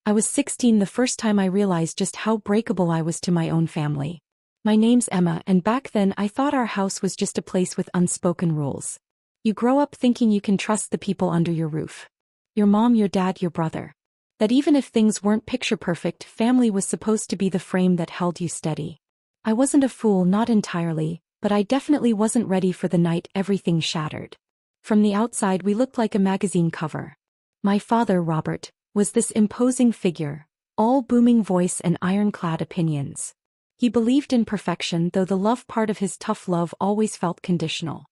I was 16 the first time I realized just how breakable I was to my own family. My name's Emma, and back then I thought our house was just a place with unspoken rules. You grow up thinking you can trust the people under your roof. Your mom, your dad, your brother. That even if things weren't picture perfect, family was supposed to be the frame that held you steady. I wasn't a fool, not entirely, but I definitely wasn't ready for the night everything shattered. From the outside we looked like a magazine cover. My father, Robert, was this imposing figure, all booming voice and ironclad opinions. He believed in perfection, though the love part of his tough love always felt conditional.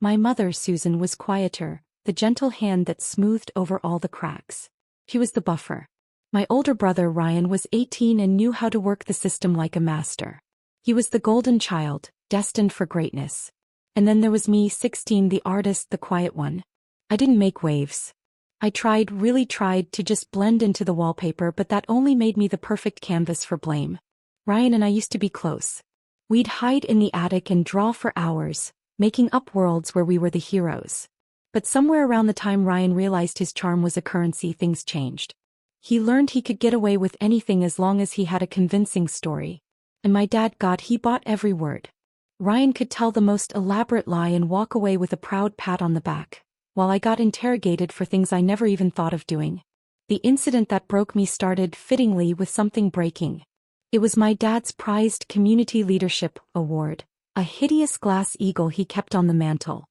My mother, Susan, was quieter, the gentle hand that smoothed over all the cracks. She was the buffer. My older brother, Ryan, was 18 and knew how to work the system like a master. He was the golden child, destined for greatness. And then there was me, 16, the artist, the quiet one. I didn't make waves. I really tried to just blend into the wallpaper, but that only made me the perfect canvas for blame. Ryan and I used to be close. We'd hide in the attic and draw for hours, making up worlds where we were the heroes. But somewhere around the time Ryan realized his charm was a currency, things changed. He learned he could get away with anything as long as he had a convincing story. And my dad, God, he bought every word. Ryan could tell the most elaborate lie and walk away with a proud pat on the back, while I got interrogated for things I never even thought of doing. The incident that broke me started, fittingly, with something breaking. It was my dad's prized Community Leadership Award, a hideous glass eagle he kept on the mantel.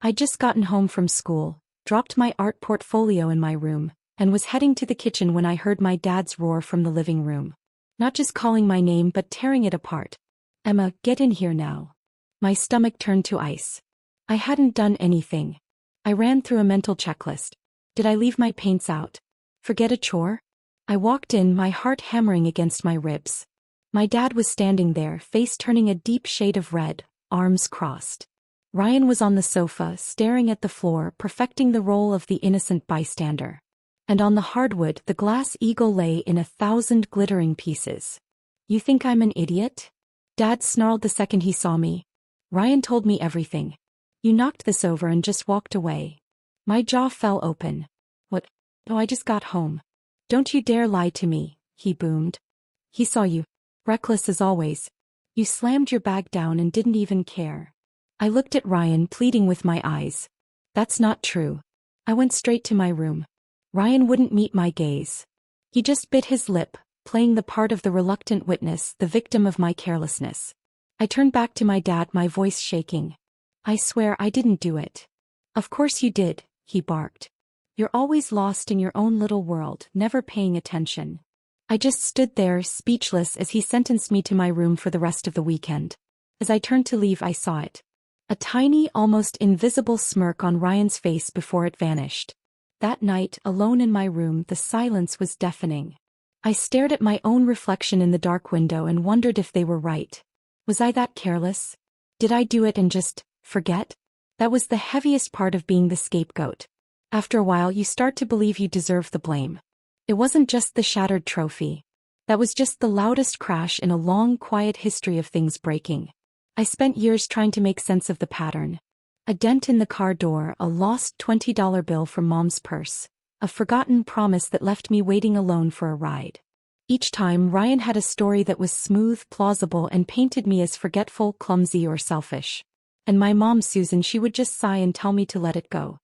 I'd just gotten home from school, dropped my art portfolio in my room, and was heading to the kitchen when I heard my dad's roar from the living room. Not just calling my name but tearing it apart. "Emma, get in here now." My stomach turned to ice. I hadn't done anything. I ran through a mental checklist. Did I leave my paints out? Forget a chore? I walked in, my heart hammering against my ribs. My dad was standing there, face turning a deep shade of red, arms crossed. Ryan was on the sofa, staring at the floor, perfecting the role of the innocent bystander. And on the hardwood, the glass eagle lay in 1,000 glittering pieces. "You think I'm an idiot?" Dad snarled the second he saw me. "Ryan told me everything. You knocked this over and just walked away." My jaw fell open. "What? Oh, I just got home." "Don't you dare lie to me," he boomed. "He saw you. Reckless as always. You slammed your bag down and didn't even care." I looked at Ryan, pleading with my eyes. "That's not true." I went straight to my room. Ryan wouldn't meet my gaze. He just bit his lip, playing the part of the reluctant witness, the victim of my carelessness. I turned back to my dad, my voice shaking. "I swear I didn't do it." "Of course you did," he barked. "You're always lost in your own little world, never paying attention." I just stood there, speechless, as he sentenced me to my room for the rest of the weekend. As I turned to leave, I saw it. A tiny, almost invisible smirk on Ryan's face before it vanished. That night, alone in my room, the silence was deafening. I stared at my own reflection in the dark window and wondered if they were right. Was I that careless? Did I do it and just forget? That was the heaviest part of being the scapegoat. After a while, you start to believe you deserve the blame. It wasn't just the shattered trophy. That was just the loudest crash in a long, quiet history of things breaking. I spent years trying to make sense of the pattern. A dent in the car door, a lost $20 bill from Mom's purse, a forgotten promise that left me waiting alone for a ride. Each time, Ryan had a story that was smooth, plausible, and painted me as forgetful, clumsy, or selfish. And my mom, Susan, she would just sigh and tell me to let it go.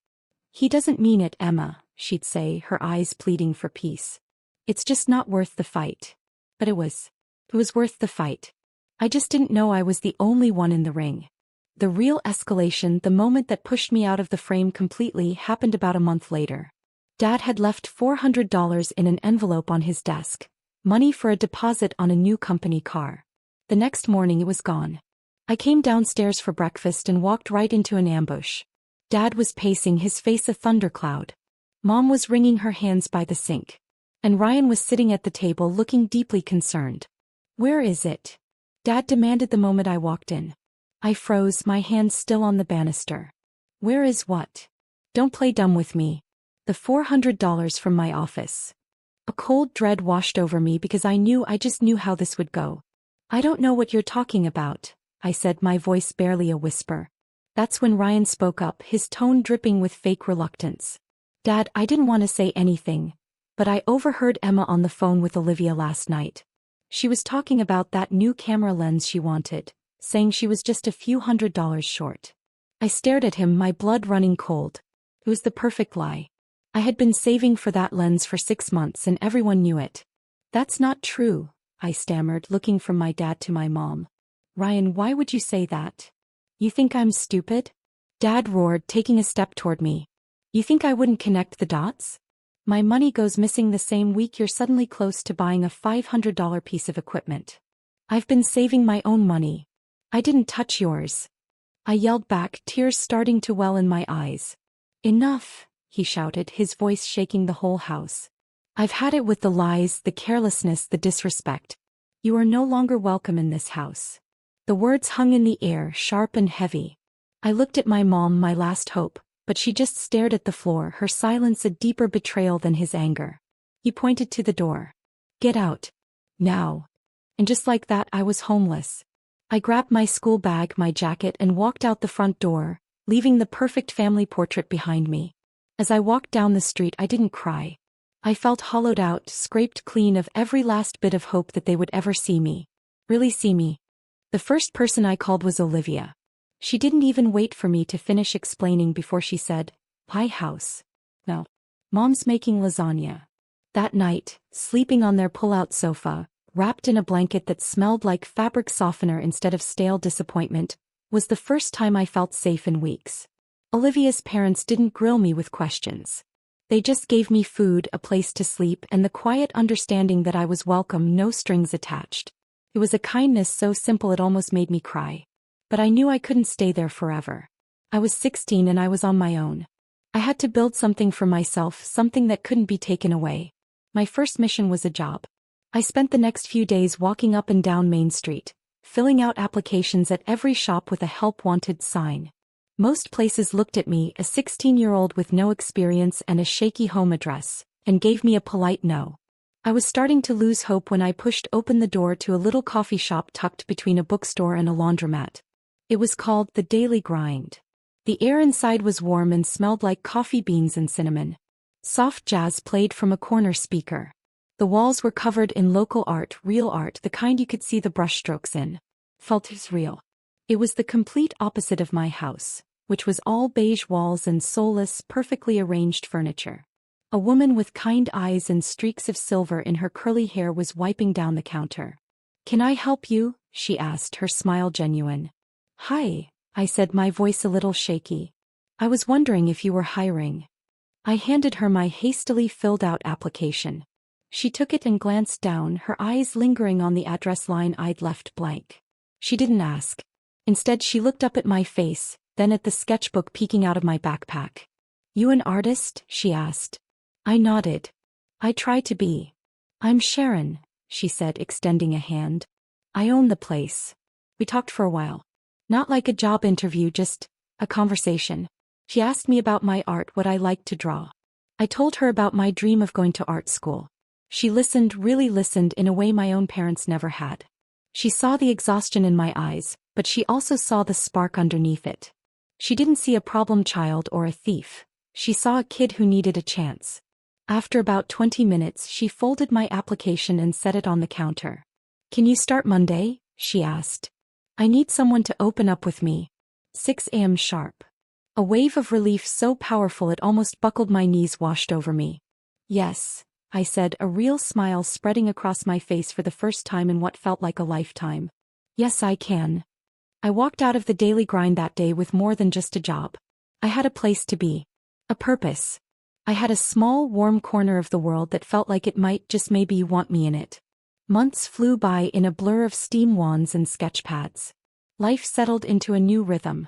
"He doesn't mean it, Emma," she'd say, her eyes pleading for peace. "It's just not worth the fight." But it was. It was worth the fight. I just didn't know I was the only one in the ring. The real escalation, the moment that pushed me out of the frame completely, happened about a month later. Dad had left $400 in an envelope on his desk, money for a deposit on a new company car. The next morning it was gone. I came downstairs for breakfast and walked right into an ambush. Dad was pacing, his face a thundercloud. Mom was wringing her hands by the sink. And Ryan was sitting at the table looking deeply concerned. "Where is it?" Dad demanded the moment I walked in. I froze, my hands still on the banister. "Where is what?" "Don't play dumb with me." "The $400 from my office." A cold dread washed over me because I just knew how this would go. "I don't know what you're talking about," I said, my voice barely a whisper. That's when Ryan spoke up, his tone dripping with fake reluctance. "Dad, I didn't want to say anything, But I overheard Emma on the phone with Olivia last night. She was talking about that new camera lens she wanted, saying she was just a few $100s short. I stared at him, my blood running cold. It was the perfect lie. I had been saving for that lens for 6 months and everyone knew it. That's not true, I stammered, looking from my dad to my mom. Ryan, why would you say that? You think I'm stupid? Dad roared, taking a step toward me. You think I wouldn't connect the dots? My money goes missing the same week you're suddenly close to buying a $500 piece of equipment. I've been saving my own money. I didn't touch yours. I yelled back, tears starting to well in my eyes. Enough, he shouted, his voice shaking the whole house. I've had it with the lies, the carelessness, the disrespect. You are no longer welcome in this house. The words hung in the air, sharp and heavy. I looked at my mom, my last hope, but she just stared at the floor, her silence a deeper betrayal than his anger. He pointed to the door. Get out. Now. And just like that, I was homeless. I grabbed my school bag, my jacket, and walked out the front door, leaving the perfect family portrait behind me. As I walked down the street, I didn't cry. I felt hollowed out, scraped clean of every last bit of hope that they would ever see me. Really see me. The first person I called was Olivia. She didn't even wait for me to finish explaining before she said, "Pie house." No. Mom's making lasagna. That night, sleeping on their pull-out sofa, wrapped in a blanket that smelled like fabric softener instead of stale disappointment, was the first time I felt safe in weeks. Olivia's parents didn't grill me with questions. They just gave me food, a place to sleep, and the quiet understanding that I was welcome, no strings attached. It was a kindness so simple it almost made me cry. But I knew I couldn't stay there forever. I was 16 and I was on my own. I had to build something for myself, something that couldn't be taken away. My first mission was a job. I spent the next few days walking up and down Main Street, filling out applications at every shop with a help wanted sign. Most places looked at me, a 16-year-old with no experience and a shaky home address, and gave me a polite no. I was starting to lose hope when I pushed open the door to a little coffee shop tucked between a bookstore and a laundromat. It was called The Daily Grind. The air inside was warm and smelled like coffee beans and cinnamon. Soft jazz played from a corner speaker. The walls were covered in local art, real art, the kind you could see the brushstrokes in. Felt it was real. It was the complete opposite of my house, which was all beige walls and soulless, perfectly arranged furniture. A woman with kind eyes and streaks of silver in her curly hair was wiping down the counter. "Can I help you?" she asked, her smile genuine. "Hi," I said, my voice a little shaky. "I was wondering if you were hiring." I handed her my hastily filled-out application. She took it and glanced down, her eyes lingering on the address line I'd left blank. She didn't ask. Instead, she looked up at my face, then at the sketchbook peeking out of my backpack. "You an artist?" she asked. I nodded. "I try to be." "I'm Sharon," she said, extending a hand. "I own the place." We talked for a while. Not like a job interview, just a conversation. She asked me about my art, what I liked to draw. I told her about my dream of going to art school. She listened, really listened, in a way my own parents never had. She saw the exhaustion in my eyes, but she also saw the spark underneath it. She didn't see a problem child or a thief. She saw a kid who needed a chance. After about 20 minutes, she folded my application and set it on the counter. "Can you start Monday?" she asked. "I need someone to open up with me. 6 a.m. sharp." A wave of relief so powerful it almost buckled my knees washed over me. "Yes," I said, a real smile spreading across my face for the first time in what felt like a lifetime. "Yes, I can." I walked out of the Daily Grind that day with more than just a job. I had a place to be. A purpose. I had a small, warm corner of the world that felt like it might, just maybe, want me in it. Months flew by in a blur of steam wands and sketch pads. Life settled into a new rhythm.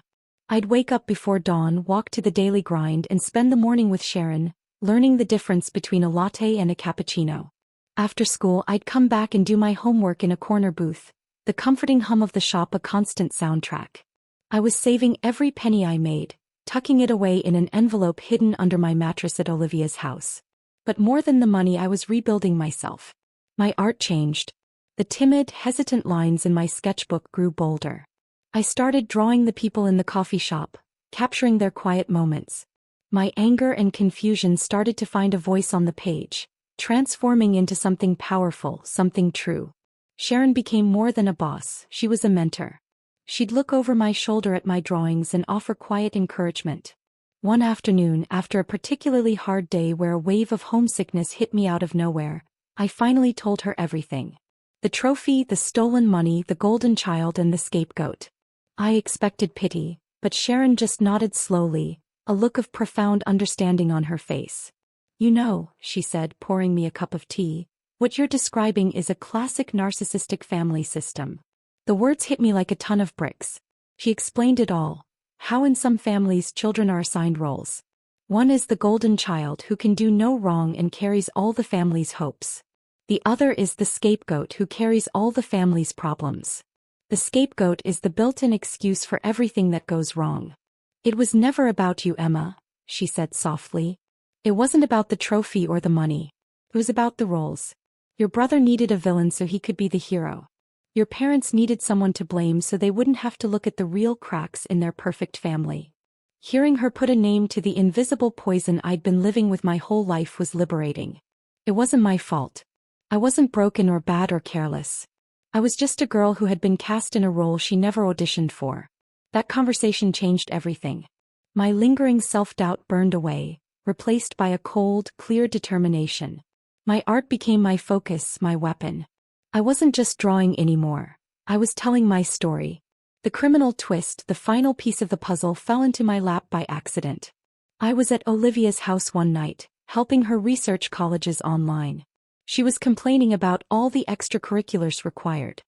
I'd wake up before dawn, walk to the Daily Grind, and spend the morning with Sharon, learning the difference between a latte and a cappuccino. After school, I'd come back and do my homework in a corner booth, the comforting hum of the shop a constant soundtrack. I was saving every penny I made, tucking it away in an envelope hidden under my mattress at Olivia's house. But more than the money, I was rebuilding myself. My art changed. The timid, hesitant lines in my sketchbook grew bolder. I started drawing the people in the coffee shop, capturing their quiet moments. My anger and confusion started to find a voice on the page, transforming into something powerful, something true. Sharon became more than a boss, she was a mentor. She'd look over my shoulder at my drawings and offer quiet encouragement. One afternoon, after a particularly hard day where a wave of homesickness hit me out of nowhere, I finally told her everything. The trophy, the stolen money, the golden child, and the scapegoat. I expected pity, but Sharon just nodded slowly, a look of profound understanding on her face. "You know," she said, pouring me a cup of tea, "what you're describing is a classic narcissistic family system." The words hit me like a ton of bricks. She explained it all. How in some families children are assigned roles. One is the golden child who can do no wrong and carries all the family's hopes. The other is the scapegoat who carries all the family's problems. The scapegoat is the built-in excuse for everything that goes wrong. "It was never about you, Emma," she said softly. "It wasn't about the trophy or the money. It was about the roles. Your brother needed a villain so he could be the hero. Your parents needed someone to blame so they wouldn't have to look at the real cracks in their perfect family." Hearing her put a name to the invisible poison I'd been living with my whole life was liberating. It wasn't my fault. I wasn't broken or bad or careless. I was just a girl who had been cast in a role she never auditioned for. That conversation changed everything. My lingering self-doubt burned away, replaced by a cold, clear determination. My art became my focus, my weapon. I wasn't just drawing anymore. I was telling my story. The criminal twist, the final piece of the puzzle, fell into my lap by accident. I was at Olivia's house one night, helping her research colleges online. She was complaining about all the extracurriculars required.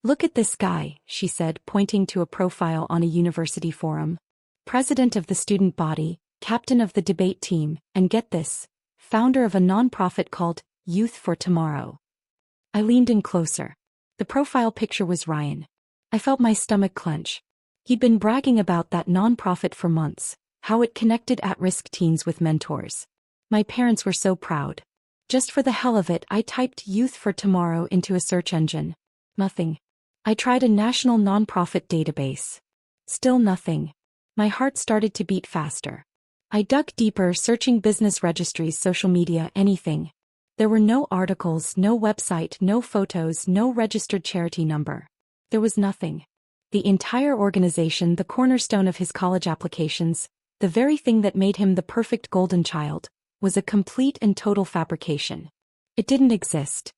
"Look at this guy," she said, pointing to a profile on a university forum. "President of the student body, captain of the debate team, and get this, founder of a nonprofit called Youth for Tomorrow." I leaned in closer. The profile picture was Ryan. I felt my stomach clench. He'd been bragging about that nonprofit for months, how it connected at-risk teens with mentors. My parents were so proud. Just for the hell of it, I typed Youth for Tomorrow into a search engine. Nothing. I tried a national nonprofit database. Still nothing. My heart started to beat faster. I dug deeper, searching business registries, social media, anything. There were no articles, no website, no photos, no registered charity number. There was nothing. The entire organization, the cornerstone of his college applications, the very thing that made him the perfect golden child, was a complete and total fabrication. It didn't exist.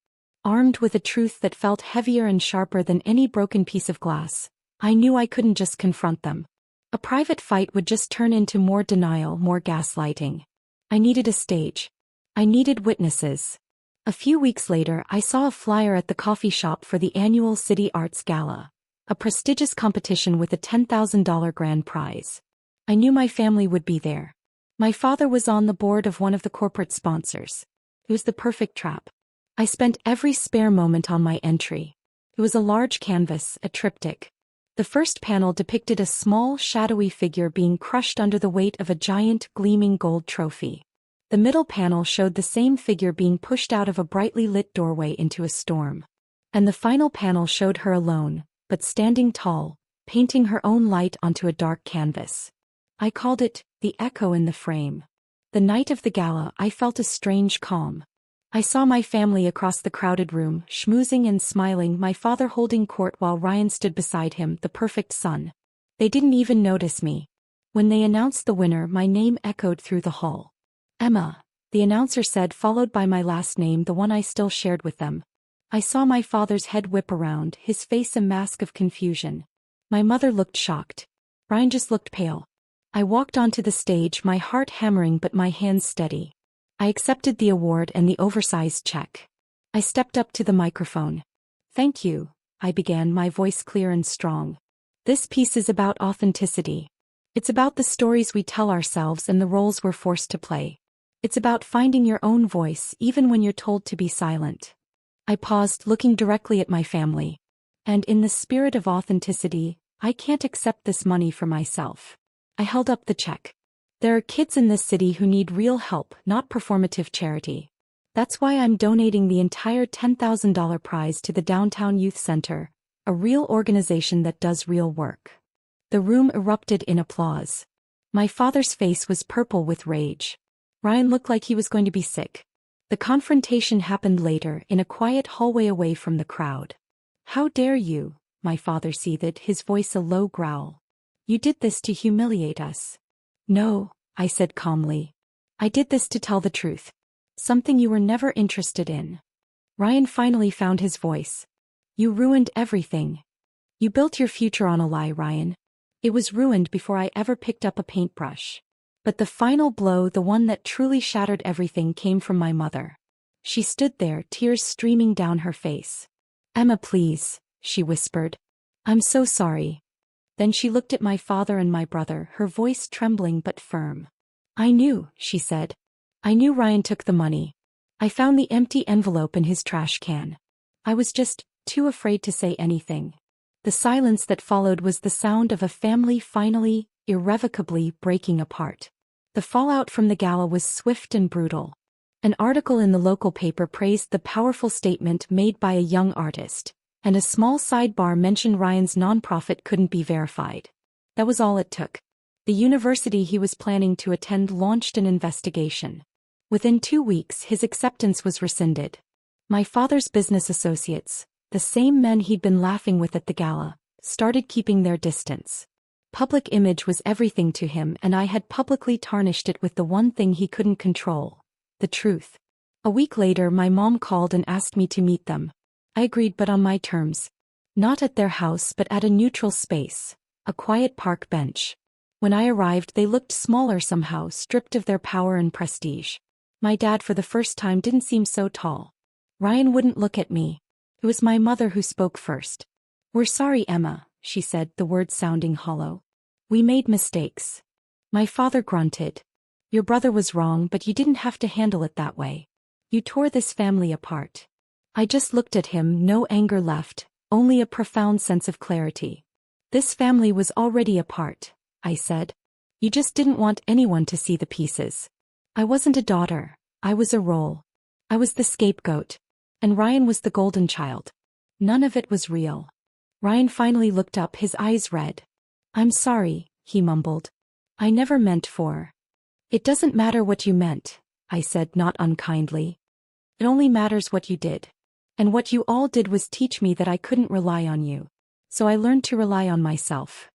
Armed with a truth that felt heavier and sharper than any broken piece of glass, I knew I couldn't just confront them. A private fight would just turn into more denial, more gaslighting. I needed a stage. I needed witnesses. A few weeks later, I saw a flyer at the coffee shop for the annual City Arts Gala, a prestigious competition with a $10,000 grand prize. I knew my family would be there. My father was on the board of one of the corporate sponsors. It was the perfect trap. I spent every spare moment on my entry. It was a large canvas, a triptych. The first panel depicted a small, shadowy figure being crushed under the weight of a giant, gleaming gold trophy. The middle panel showed the same figure being pushed out of a brightly lit doorway into a storm. And the final panel showed her alone, but standing tall, painting her own light onto a dark canvas. I called it, the echo in the frame. The night of the gala, I felt a strange calm. I saw my family across the crowded room, schmoozing and smiling, my father holding court while Ryan stood beside him, the perfect son. They didn't even notice me. When they announced the winner, my name echoed through the hall. "Emma," the announcer said, followed by my last name, the one I still shared with them. I saw my father's head whip around, his face a mask of confusion. My mother looked shocked. Ryan just looked pale. I walked onto the stage, my heart hammering but my hands steady. I accepted the award and the oversized check. I stepped up to the microphone. "Thank you," I began, my voice clear and strong. "This piece is about authenticity. It's about the stories we tell ourselves and the roles we're forced to play. It's about finding your own voice even when you're told to be silent." I paused, looking directly at my family. "And in the spirit of authenticity, I can't accept this money for myself." I held up the check. "There are kids in this city who need real help, not performative charity. That's why I'm donating the entire $10,000 prize to the Downtown Youth Center, a real organization that does real work." The room erupted in applause. My father's face was purple with rage. Ryan looked like he was going to be sick. The confrontation happened later in a quiet hallway away from the crowd. "How dare you?" my father seethed, his voice a low growl. "You did this to humiliate us." "No," I said calmly. "I did this to tell the truth. Something you were never interested in." Ryan finally found his voice. "You ruined everything. You built your future on a lie, Ryan. It was ruined before I ever picked up a paintbrush." But the final blow, the one that truly shattered everything, came from my mother. She stood there, tears streaming down her face. "Emma, please," she whispered. "I'm so sorry." Then she looked at my father and my brother, her voice trembling but firm. "I knew," she said. "I knew Ryan took the money. I found the empty envelope in his trash can. I was just too afraid to say anything." The silence that followed was the sound of a family finally, irrevocably breaking apart. The fallout from the gala was swift and brutal. An article in the local paper praised the powerful statement made by a young artist, and a small sidebar mentioned Ryan's nonprofit couldn't be verified. That was all it took. The university he was planning to attend launched an investigation. Within 2 weeks, his acceptance was rescinded. My father's business associates, the same men he'd been laughing with at the gala, started keeping their distance. Public image was everything to him, and I had publicly tarnished it with the one thing he couldn't control: the truth. A week later, my mom called and asked me to meet them. I agreed, but on my terms. Not at their house, but at a neutral space, a quiet park bench. When I arrived, they looked smaller somehow, stripped of their power and prestige. My dad, for the first time, didn't seem so tall. Ryan wouldn't look at me. It was my mother who spoke first. "We're sorry, Emma," she said, the words sounding hollow. "We made mistakes." My father grunted. "Your brother was wrong, but you didn't have to handle it that way. You tore this family apart." I just looked at him, no anger left, only a profound sense of clarity. "This family was already apart," I said. "You just didn't want anyone to see the pieces. I wasn't a daughter, I was a role. I was the scapegoat. And Ryan was the golden child. None of it was real." Ryan finally looked up, his eyes red. "I'm sorry," he mumbled. "I never meant for." "It doesn't matter what you meant," I said, not unkindly. "It only matters what you did. And what you all did was teach me that I couldn't rely on you. So I learned to rely on myself."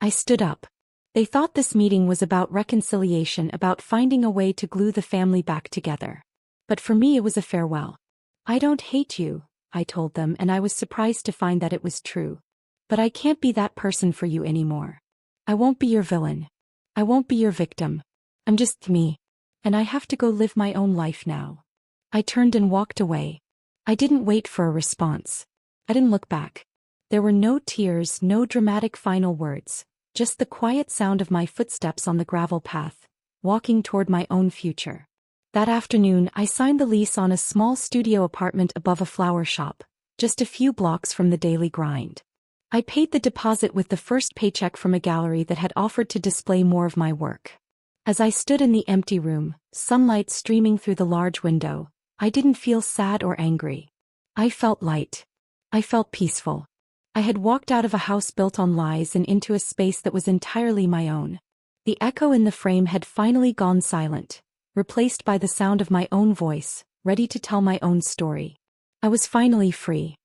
I stood up. They thought this meeting was about reconciliation, about finding a way to glue the family back together. But for me, it was a farewell. "I don't hate you," I told them, and I was surprised to find that it was true. "But I can't be that person for you anymore. I won't be your villain. I won't be your victim. I'm just me. And I have to go live my own life now." I turned and walked away. I didn't wait for a response. I didn't look back. There were no tears, no dramatic final words, just the quiet sound of my footsteps on the gravel path, walking toward my own future. That afternoon, I signed the lease on a small studio apartment above a flower shop, just a few blocks from the daily grind. I paid the deposit with the first paycheck from a gallery that had offered to display more of my work. As I stood in the empty room, sunlight streaming through the large window, I didn't feel sad or angry. I felt light. I felt peaceful. I had walked out of a house built on lies and into a space that was entirely my own. The echo in the frame had finally gone silent, replaced by the sound of my own voice, ready to tell my own story. I was finally free.